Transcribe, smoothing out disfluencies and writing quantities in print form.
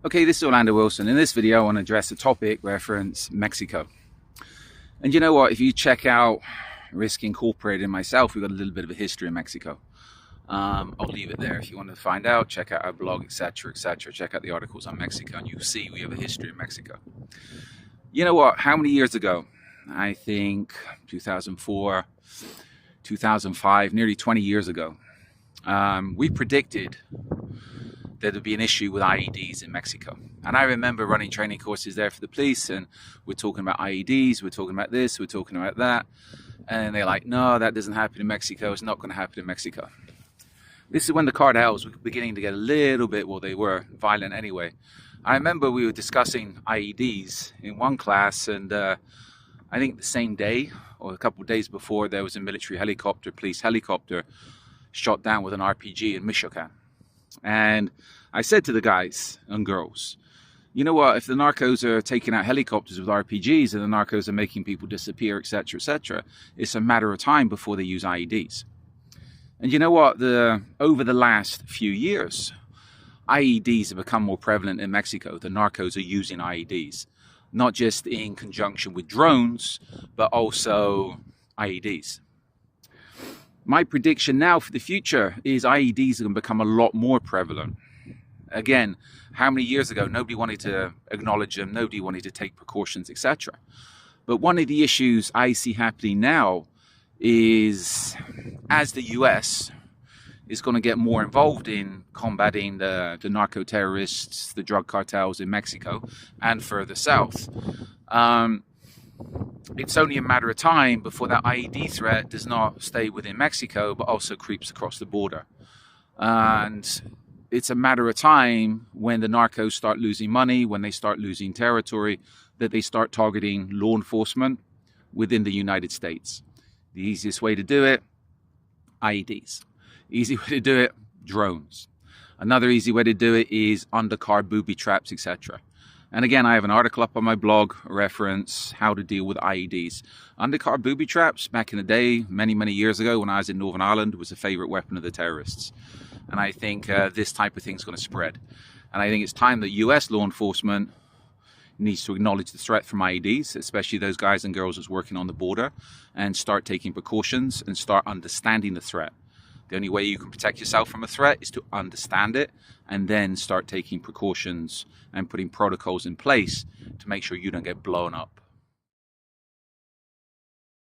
Okay, this is Orlando Wilson. In this video, I want to address a topic reference Mexico. And you know what? If you check out Risk Incorporated and myself, we've got a little bit of a history in Mexico. I'll leave it there if you want to find out. Check out our blog, etc., etc. Check out the articles on Mexico, and you'll see we have a history in Mexico. You know what? How many years ago? I think 2004, 2005, nearly 20 years ago. We predicted that there'd be an issue with IEDs in Mexico. And I remember running training courses there for the police, and we're talking about IEDs, we're talking about this, we're talking about that. And they're like, no, that doesn't happen in Mexico. It's not going to happen in Mexico. This is when the cartels were beginning to get a little bit, well, they were violent anyway. I remember we were discussing IEDs in one class, and I think the same day or a couple of days before, there was a military helicopter, police helicopter, shot down with an RPG in Michoacan. And I said to the guys and girls, you know what, if the narcos are taking out helicopters with RPGs and the narcos are making people disappear, etc., etc., it's a matter of time before they use IEDs. And you know what, over the last few years, IEDs have become more prevalent in Mexico. The narcos are using IEDs, not just in conjunction with drones, but also IEDs. My prediction now for the future is IEDs are going to become a lot more prevalent. Again, how many years ago, nobody wanted to acknowledge them, nobody wanted to take precautions, etc. But one of the issues I see happening now is, as the US is going to get more involved in combating the narco terrorists, the drug cartels in Mexico and further south, it's only a matter of time before that IED threat does not stay within Mexico, but also creeps across the border. And it's a matter of time when the narcos start losing money, when they start losing territory, that they start targeting law enforcement within the United States. The easiest way to do it, IEDs. Easy way to do it, drones. Another easy way to do it is undercar booby traps, etc. And again, I have an article up on my blog, reference how to deal with IEDs. Undercar booby traps, back in the day, many, many years ago when I was in Northern Ireland, was a favorite weapon of the terrorists. And I think this type of thing is going to spread. And I think it's time that US law enforcement needs to acknowledge the threat from IEDs, especially those guys and girls that's working on the border, and start taking precautions and start understanding the threat. The only way you can protect yourself from a threat is to understand it and then start taking precautions and putting protocols in place to make sure you don't get blown up.